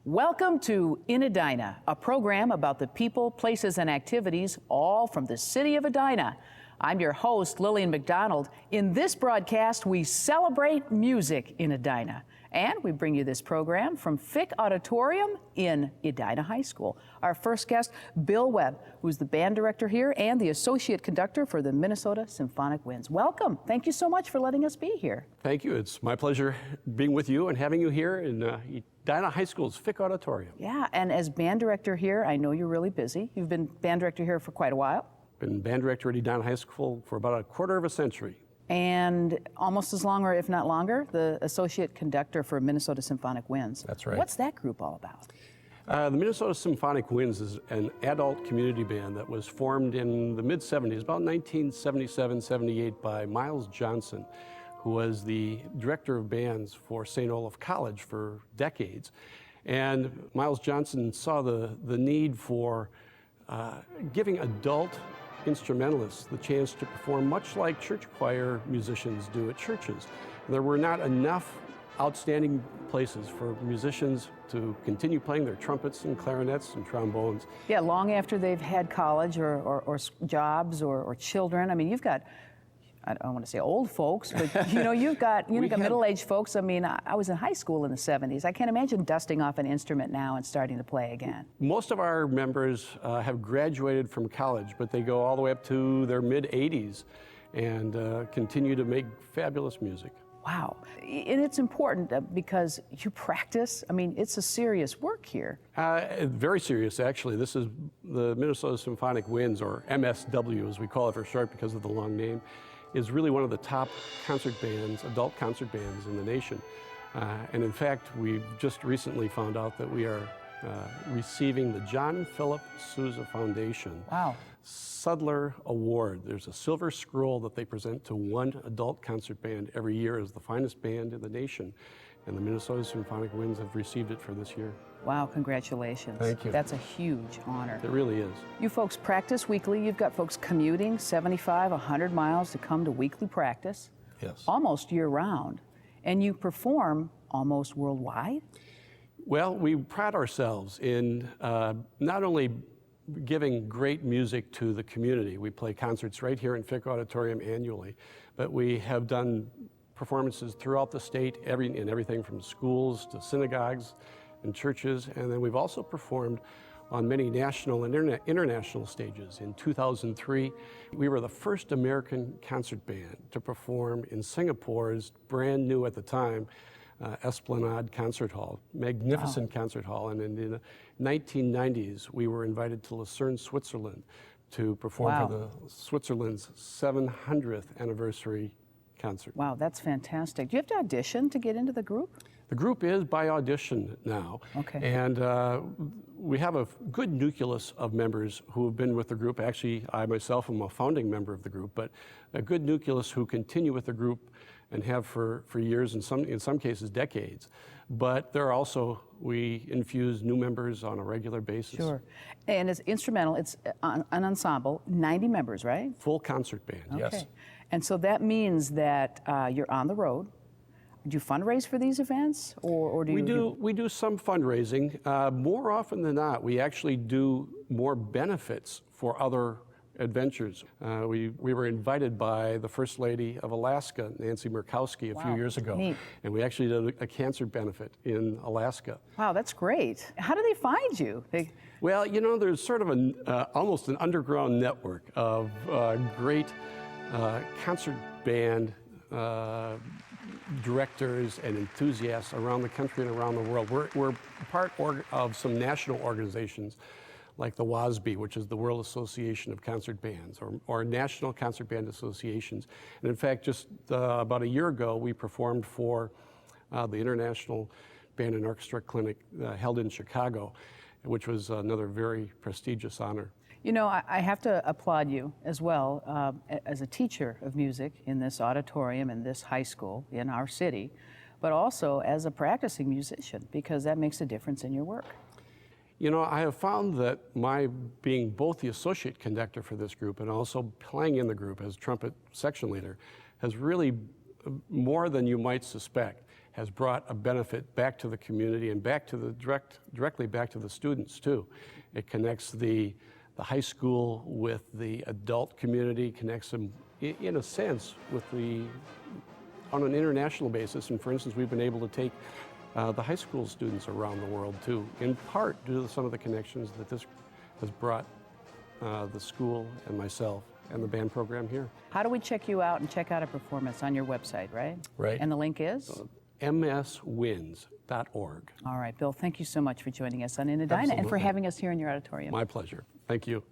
Welcome to In Edina, a program about the people, places, and activities, all from the city of Edina. I'm your host, Lillian McDonald. In this broadcast, we celebrate music in Edina. And we bring you this program from Fick Auditorium in Edina High School. Our first guest, Bill Webb, who's the band director here and the associate conductor for the Minnesota Symphonic Winds. Welcome. Thank you so much for letting us be here. Thank you. It's my pleasure being with you and having you here in Edina High School's Fick Auditorium. Yeah, and as band director here, I know you're really busy. You've been band director here for quite a while. Been band director at Edina High School for about a quarter of a century. And almost as long, or if not longer, the associate conductor for Minnesota Symphonic Winds. That's right. What's that group all about? The Minnesota Symphonic Winds is an adult community band that was formed in the mid-'70s, about 1977-78, by Miles Johnson, who was the director of bands for St. Olaf College for decades. And Miles Johnson saw the need for giving adult instrumentalists the chance to perform much like church choir musicians do at churches. There were not enough outstanding places for musicians to continue playing their trumpets and clarinets and trombones. Yeah, long after they've had college or jobs or children. I mean, you've got, I don't want to say old folks, but you've got middle-aged folks. I mean, I was in high school in the 70s. I can't imagine dusting off an instrument now and starting to play again. Most of our members have graduated from college, but they go all the way up to their mid-80s and continue to make fabulous music. Wow. And it's important because you practice. I mean, it's a serious work here. Very serious, actually. This is the Minnesota Symphonic Winds, or MSW as we call it for short because of the long name, is really one of the top concert bands, adult concert bands in the nation. And in fact, we've just recently found out that we are receiving the John Philip Sousa Foundation Sudler Award. There's a silver scroll that they present to one adult concert band every year as the finest band in the nation. And the Minnesota Symphonic Winds have received it for this year. Wow, congratulations. Thank you. That's a huge honor. It really is. You folks practice weekly. You've got folks commuting 75, 100 miles to come to weekly practice. Yes. Almost year-round. And you perform almost worldwide? Well, we pride ourselves in not only giving great music to the community. We play concerts right here in Fick Auditorium annually, but we have done performances throughout the state, in everything from schools to synagogues and churches, and then we've also performed on many national and international stages. In 2003, we were the first American concert band to perform in Singapore's brand new at the time Esplanade Concert Hall, magnificent concert hall, and in the 1990s, we were invited to Lucerne, Switzerland to perform for the Switzerland's 700th anniversary concert. Wow, that's fantastic. Do you have to audition to get into the group? The group is by audition now. Okay. And we have a good nucleus of members who have been with the group. Actually, I myself am a founding member of the group, but a good nucleus who continue with the group and have for years, in some cases decades. But there are also, we infuse new members on a regular basis. Sure. And it's instrumental, it's an ensemble, 90 members, right? Full concert band, yes. Okay. And so that means that you're on the road. Do you fundraise for these events, or do you? We do some fundraising. More often than not, we actually do more benefits for other adventures. We were invited by the First Lady of Alaska, Nancy Murkowski, a few years ago. Neat. And we actually did a cancer benefit in Alaska. Wow, that's great. How do they find you? Well, there's sort of almost an underground network of great concert band directors and enthusiasts around the country and around the world. We're part of some national organizations like the WASB, which is the World Association of Concert Bands, or National Concert Band Associations. And in fact, just about a year ago, we performed for the International Band and Orchestra Clinic held in Chicago, which was another very prestigious honor. You know, I have to applaud you as well as a teacher of music in this auditorium in this high school in our city, but also as a practicing musician, because that makes a difference in your work. You know, I have found that my being both the associate conductor for this group and also playing in the group as trumpet section leader has really, more than you might suspect, has brought a benefit back to the community and back to the directly back to the students too. It connects the high school with the adult community, connects them in a sense with on an international basis. And for instance, we've been able to take the high school students around the world too, in part due to some of the connections that this has brought the school and myself and the band program here. How do we check you out and check out a performance? On your website, right? Right. And the link is? mswins.org. All right, Bill, thank you so much for joining us on In Edina and for having us here in your auditorium. My pleasure. Thank you.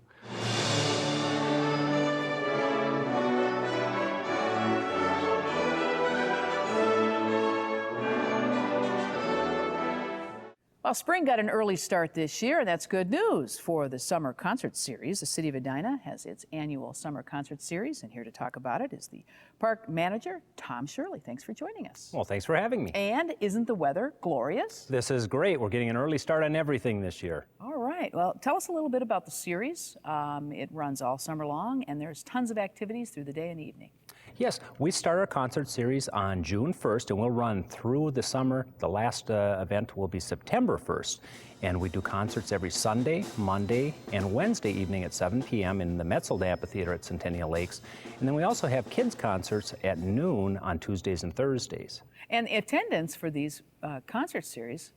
Well, spring got an early start this year, and that's good news for the Summer Concert Series. The City of Edina has its annual Summer Concert Series, and here to talk about it is the park manager, Tom Shirley. Thanks for joining us. Well, thanks for having me. And isn't the weather glorious? This is great. We're getting an early start on everything this year. All right. Well, tell us a little bit about the series. It runs all summer long, and there's tons of activities through the day and evening. Yes, we start our concert series on June 1st, and we'll run through the summer. The last event will be September 1st, and we do concerts every Sunday, Monday, and Wednesday evening at 7 p.m. in the Metzelda Amphitheater at Centennial Lakes. And then we also have kids' concerts at noon on Tuesdays and Thursdays. And attendance for these concert series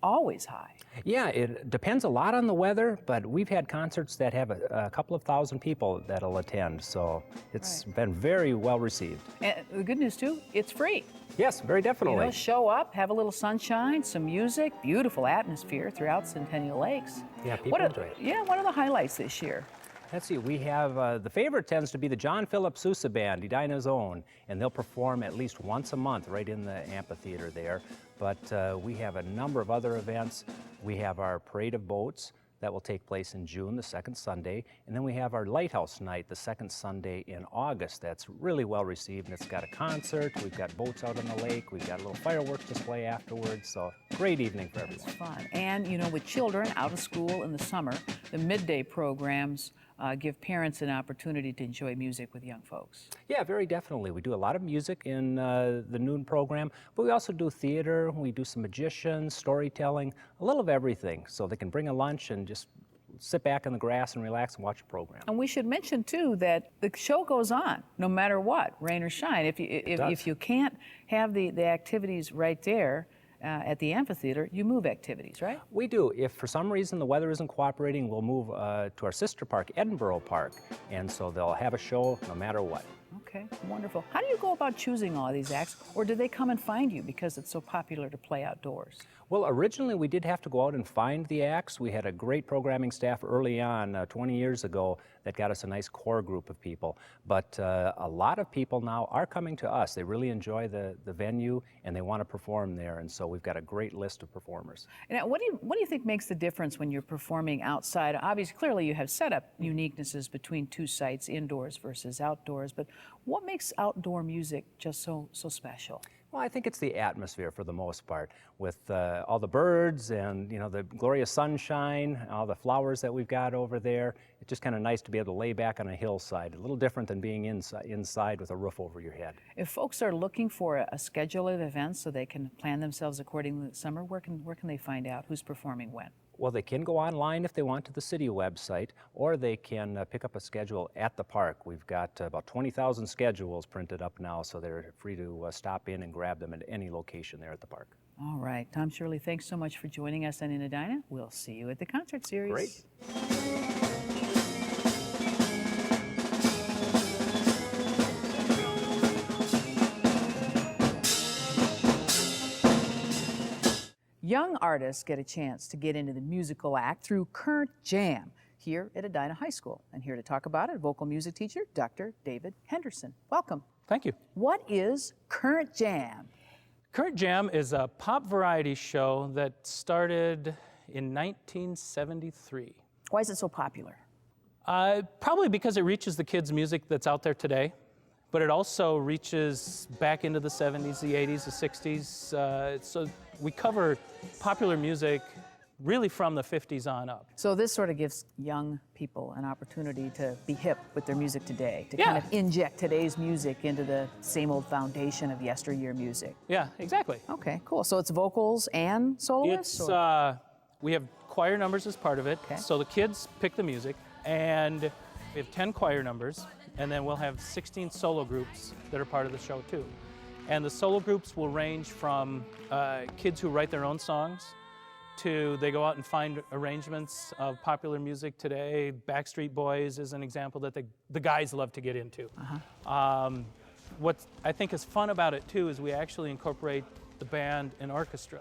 always high. Yeah, it depends a lot on the weather, but we've had concerts that have a couple of thousand people that'll attend, so it's been very well received. And the good news too, it's free. Yes, very definitely. You know, show up, have a little sunshine, some music, beautiful atmosphere throughout Centennial Lakes. Yeah, people enjoy it. Yeah, what are the highlights this year? Let's see, we have, the favorite tends to be the John Philip Sousa Band, Edina's own, and they'll perform at least once a month right in the amphitheater there. But we have a number of other events. We have our Parade of Boats that will take place in June, the second Sunday, and then we have our Lighthouse Night, the second Sunday in August. That's really well received, and it's got a concert, we've got boats out on the lake, we've got a little fireworks display afterwards, so great evening for everyone. It's fun. And, you know, with children out of school in the summer, the midday programs give parents an opportunity to enjoy music with young folks. Yeah, very definitely. We do a lot of music in the noon program, but we also do theater, we do some magicians, storytelling, a little of everything, so they can bring a lunch and just sit back in the grass and relax and watch a program. And we should mention too that the show goes on no matter what, rain or shine. If you can't have the activities right there at the amphitheater, you move activities, right? We do. If for some reason the weather isn't cooperating, we'll move to our sister park, Edinburgh Park, and so they'll have a show no matter what. Okay, wonderful. How do you go about choosing all of these acts, or do they come and find you because it's so popular to play outdoors? Well, originally we did have to go out and find the acts. We had a great programming staff early on, 20 years ago, that got us a nice core group of people. But a lot of people now are coming to us. They really enjoy the venue and they want to perform there, and so we've got a great list of performers. Now, what do you think makes the difference when you're performing outside? Obviously, clearly you have setup uniquenesses between two sites, indoors versus outdoors, but what makes outdoor music just so special? Well, I think it's the atmosphere for the most part, with all the birds and, you know, the glorious sunshine, all the flowers that we've got over there. It's just kind of nice to be able to lay back on a hillside, a little different than being inside with a roof over your head. If folks are looking for a schedule of events so they can plan themselves accordingly this summer, where can they find out who's performing when? Well, they can go online if they want to the city website, or they can pick up a schedule at the park. We've got about 20,000 schedules printed up now, so they're free to stop in and grab them at any location there at the park. All right. Tom Shirley, thanks so much for joining us on In Edina. We'll see you at the concert series. Great. Young artists get a chance to get into the musical act through Current Jam here at Edina High School. And here to talk about it, vocal music teacher, Dr. David Henderson. Welcome. Thank you. What is Current Jam? Current Jam is a pop variety show that started in 1973. Why is it so popular? Probably because it reaches the kids' music that's out there today, but it also reaches back into the 70s, the 80s, the 60s. So we cover popular music really from the 50s on up. So this sort of gives young people an opportunity to be hip with their music today, to Yeah. kind of inject today's music into the same old foundation of yesteryear music. Yeah, exactly. Okay, cool. So it's vocals and soloists? It's, or- we have choir numbers as part of it. Okay. So the kids pick the music, and we have 10 choir numbers, and then we'll have 16 solo groups that are part of the show too. And the solo groups will range from kids who write their own songs to they go out and find arrangements of popular music today. Backstreet Boys is an example that the guys love to get into. What I think is fun about it too is we actually incorporate the band and orchestra.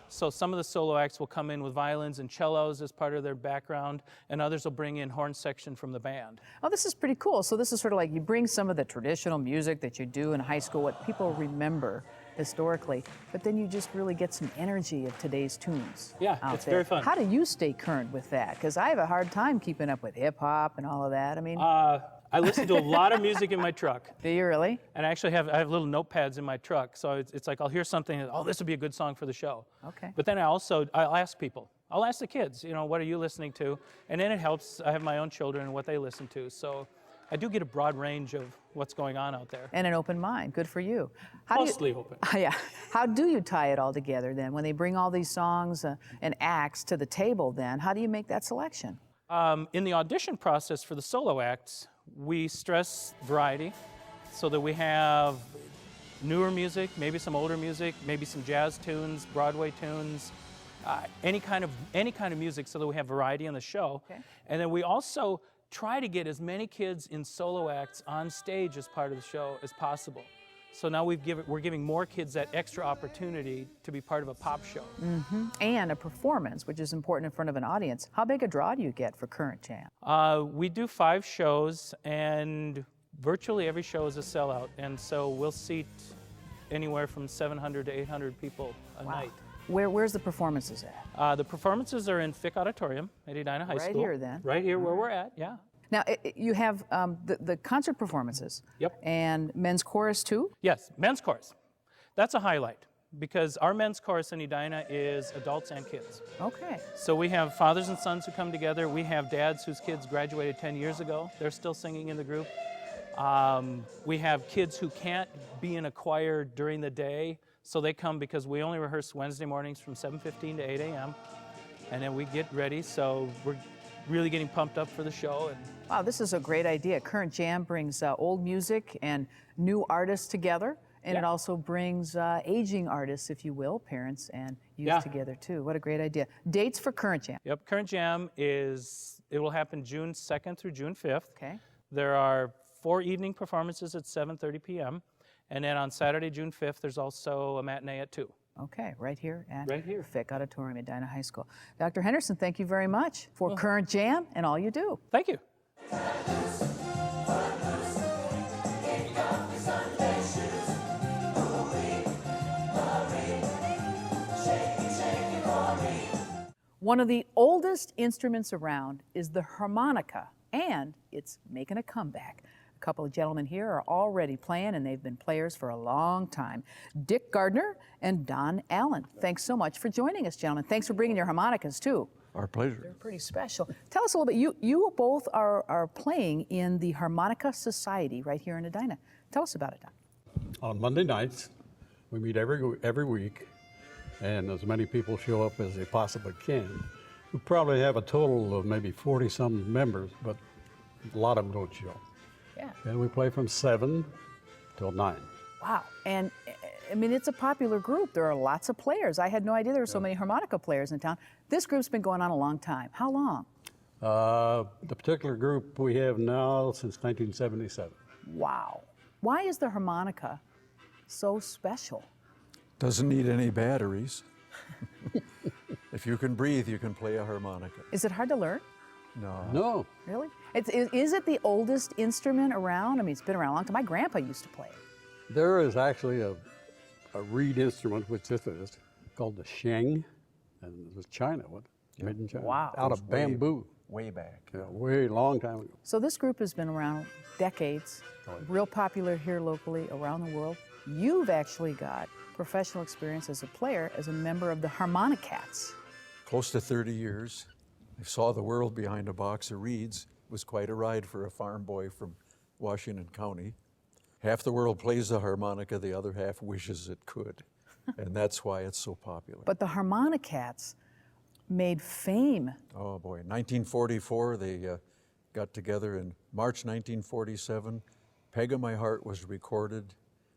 So some of the solo acts will come in with violins and cellos as part of their background, and others will bring in horn section from the band. Oh, this is pretty cool. So this is sort of like you bring some of the traditional music that you do in high school, what people remember historically, but then you just really get some energy of today's tunes. Yeah, out it's there. very fun. How do you stay current with that? Because I have a hard time keeping up with hip hop and all of that. I mean, I listen to a lot of music in my truck. do you really? And I actually I have little notepads in my truck, so it's like I'll hear something, and, oh, this would be a good song for the show. Okay. But then I'll ask people. I'll ask the kids, what are you listening to? And then it helps. I have my own children and what they listen to, so I do get a broad range of what's going on out there. And an open mind. Good for you. Mostly open. Yeah. How do you tie it all together then? When they bring all these songs and acts to the table then, how do you make that selection? In the audition process for the solo acts, we stress variety so that we have newer music, maybe some older music, maybe some jazz tunes, Broadway tunes, any kind of music so that we have variety in the show. Okay. And then we also try to get as many kids in solo acts on stage as part of the show as possible. So now we're giving more kids that extra opportunity to be part of a pop show. And a performance, which is important in front of an audience. How big a draw do you get for Current Jam? We do 5 shows, and virtually every show is a sellout. And so we'll seat anywhere from 700 to 800 people a night. Where's the performances at? The performances are in Fick Auditorium at Edina High School. Right here then. Right here where we're at, yeah. Now, you have the concert performances. Yep. And men's chorus too? Yes, men's chorus. That's a highlight because our men's chorus in Edina is adults and kids. Okay. So we have fathers and sons who come together. We have dads whose kids graduated 10 years ago. They're still singing in the group. We have kids who can't be in a choir during the day, so they come because we only rehearse Wednesday mornings from 7:15 to 8 a.m. And then we get ready, so we're really getting pumped up for the show. And Wow, this is a great idea. Current Jam brings old music and new artists together, and it Yeah. also brings aging artists, if you will, parents and youth Yeah. together too. What a great idea. Dates for Current Jam. Yep, Current Jam it will happen June 2nd through June 5th. Okay. There are 4 evening performances at 7:30 p.m. And then on Saturday, June 5th, there's also a matinee at 2. Okay, right here at Right here. Fick Auditorium at Edina High School. Dr. Henderson, thank you very much for Current Jam and all you do. Thank you. One of the oldest instruments around is the harmonica, and it's making a comeback. A couple of gentlemen here are already playing, and they've been players for a long time. Dick Gardner and Don Allen. Thanks so much for joining us, gentlemen. Thanks for bringing your harmonicas, too. Our pleasure. They're pretty special. Tell us a little bit. You both are playing in the Harmonica Society right here in Edina. Tell us about it, Don. On Monday nights, we meet every week, and as many people show up as they possibly can. We probably have a total of maybe 40-some members, but a lot of them don't show. Yeah. And we play from 7 till 9. Wow. And I mean, it's a popular group. There are lots of players. I had no idea there were so many harmonica players in town. This group's been going on a long time. How long? The particular group we have now since 1977. Wow. Why is the harmonica so special? Doesn't need any batteries. If you can breathe, you can play a harmonica. Is it hard to learn? No. No, Really? Is it the oldest instrument around? I mean, it's been around a long time. My grandpa used to play it. there is actually a a reed instrument, which this is, called the sheng, and it was China, made in China. Wow. Out of bamboo. Way back. Yeah, way long time ago. So this group has been around decades, real popular here locally, around the world. You've actually got professional experience as a player, as a member of the Harmonica. Close to 30 years. I saw the world behind a box of reeds. It was quite a ride for a farm boy from Washington County. Half the world plays the harmonica, the other half wishes it could. And that's why it's so popular. But the Harmonica made fame. Oh boy, 1944, they got together. In March 1947, Peg of My Heart was recorded.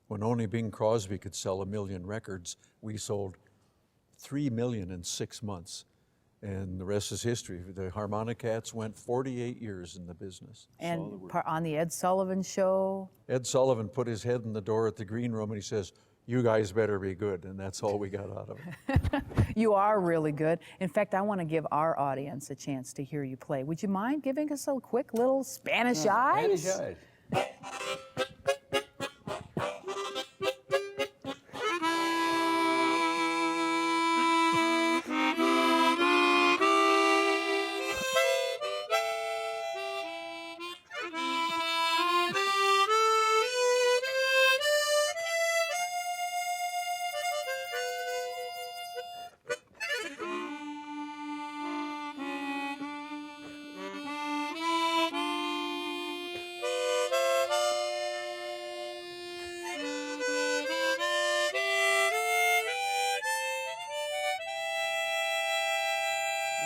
When only Bing Crosby could sell 1 million records, we sold 3 million in 6 months. And the rest is history. The Harmonicats went 48 years in the business. And on the Ed Sullivan Show. Ed Sullivan put his head in the door at the green room and he says, "You guys better be good," and that's all we got out of it. You are really good. In fact, I want to give our audience a chance to hear you play. Would you mind giving us a quick little Spanish Eyes? Spanish Eyes.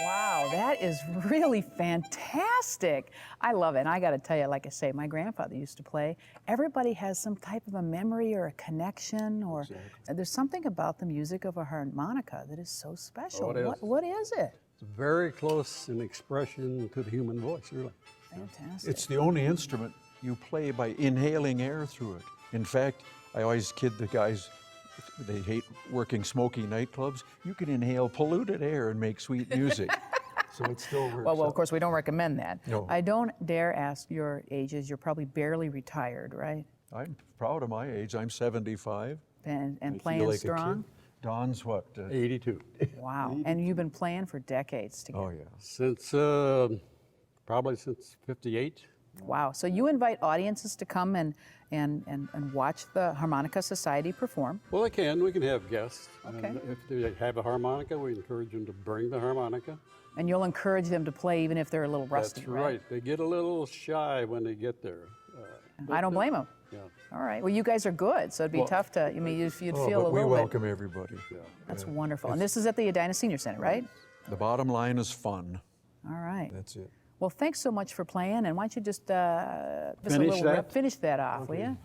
Wow, that is really fantastic. I love it. And I got to tell you, like I say, my grandfather used to play. Everybody has some type of a memory or a connection, or there's something about the music of a harmonica that is so special. Oh, it is. What is it? It's very close in expression to the human voice, really. Fantastic. It's the only instrument you play by inhaling air through it. In fact, I always kid the guys, they hate working smoky nightclubs. You can inhale polluted air and make sweet music. So it still works. well, of out. course, we don't recommend that. No. I don't dare ask your ages. You're probably barely retired, right? I'm proud of my age. I'm 75. And I feel playing like a strong? kid. Don's what? 82. Wow. And you've been playing for decades together. Oh, yeah. Since, probably since 58. Wow. So you invite audiences to come and watch the Harmonica Society perform. Well, they can. We can have guests. Okay. And if they have a harmonica, we encourage them to bring the harmonica. And you'll encourage them to play even if they're a little rusty, That's right. They get a little shy when they get there. I don't blame them. Yeah. All right. Well, you guys are good, so it'd be tough to, I mean, you'd feel Oh, a but we little welcome everybody. That's wonderful. And this is at the Edina Senior Center, right? The bottom line is fun. All right. That's it. Well, thanks so much for playing, and why don't you just Finish finish that off, will you?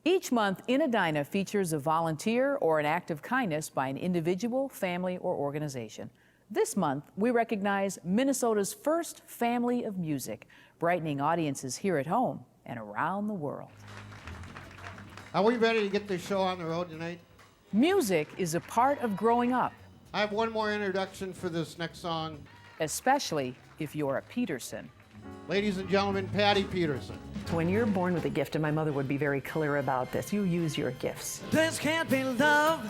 Each month, In Edina features a volunteer or an act of kindness by an individual, family, or organization. This month, we recognize Minnesota's first family of music, brightening audiences here at home and around the world. Are we ready to get this show on the road tonight? Music is a part of growing up, I have one more introduction for this next song. especially if you're a Peterson. Ladies and gentlemen, Patty Peterson. When you're born with a gift, and my mother would be very clear about this, you use your gifts. This can't be love.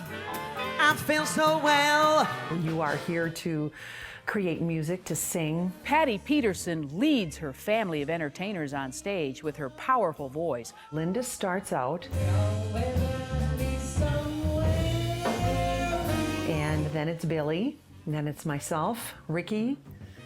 I feel so well. You are here to create music, to sing. Patty Peterson leads her family of entertainers on stage with her powerful voice. Linda starts out, and then it's Billy, and then it's myself, Ricky,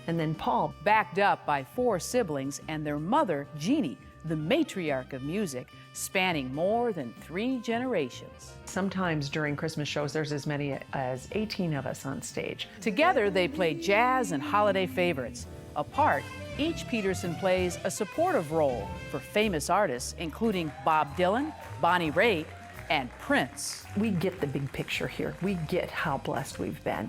and then Paul. Backed up by 4 siblings and their mother, Jeannie, the matriarch of music, spanning more than 3 generations. Sometimes during Christmas shows, there's as many as 18 of us on stage. Together, they play jazz and holiday favorites. Apart, each Peterson plays a supportive role for famous artists, including Bob Dylan, Bonnie Raitt, and Prince. We get the big picture here. We get how blessed we've been.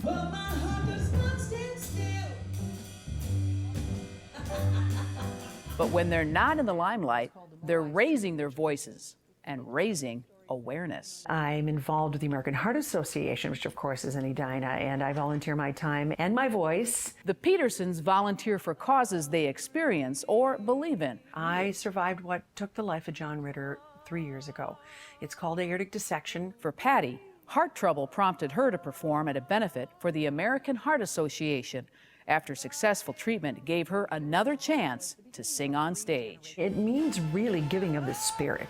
But when they're not in the limelight, they're raising their voices and raising awareness. I'm involved with the American Heart Association, which of course is in Edina, and I volunteer my time and my voice. The Petersons volunteer for causes they experience or believe in. I survived what took the life of John Ritter 3 years ago. It's called aortic dissection. For Patty, heart trouble prompted her to perform at a benefit for the American Heart Association. After successful treatment gave her another chance to sing on stage. It means really giving of the spirit.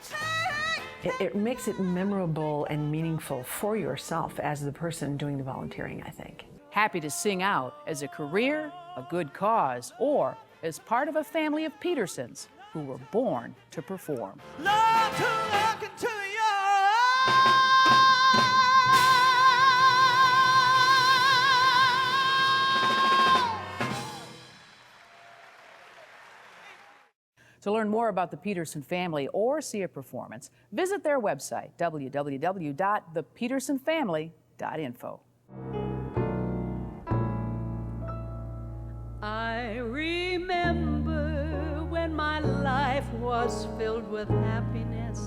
It makes it memorable and meaningful for yourself as the person doing the volunteering, I think. Happy to sing out as a career, a good cause, or as part of a family of Petersons who were born to perform. Love to look into your eyes. To learn more about the Peterson family or see a performance, visit their website, www.thepetersonfamily.info. I remember when my life was filled with happiness.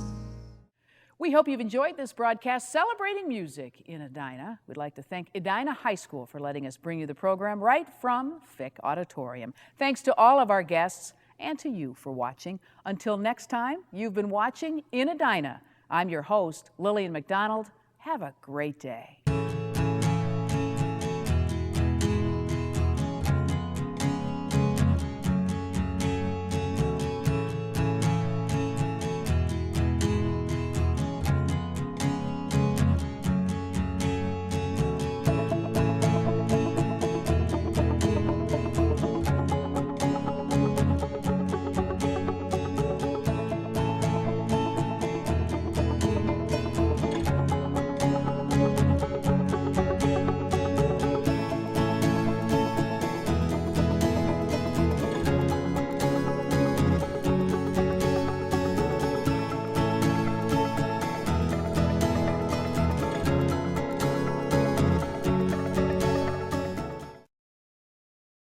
We hope you've enjoyed this broadcast celebrating music in Edina. We'd like to thank Edina High School for letting us bring you the program right from Fick Auditorium. Thanks to all of our guests and to you for watching. Until next time, you've been watching In Edina. I'm your host, Lillian McDonald. Have a great day.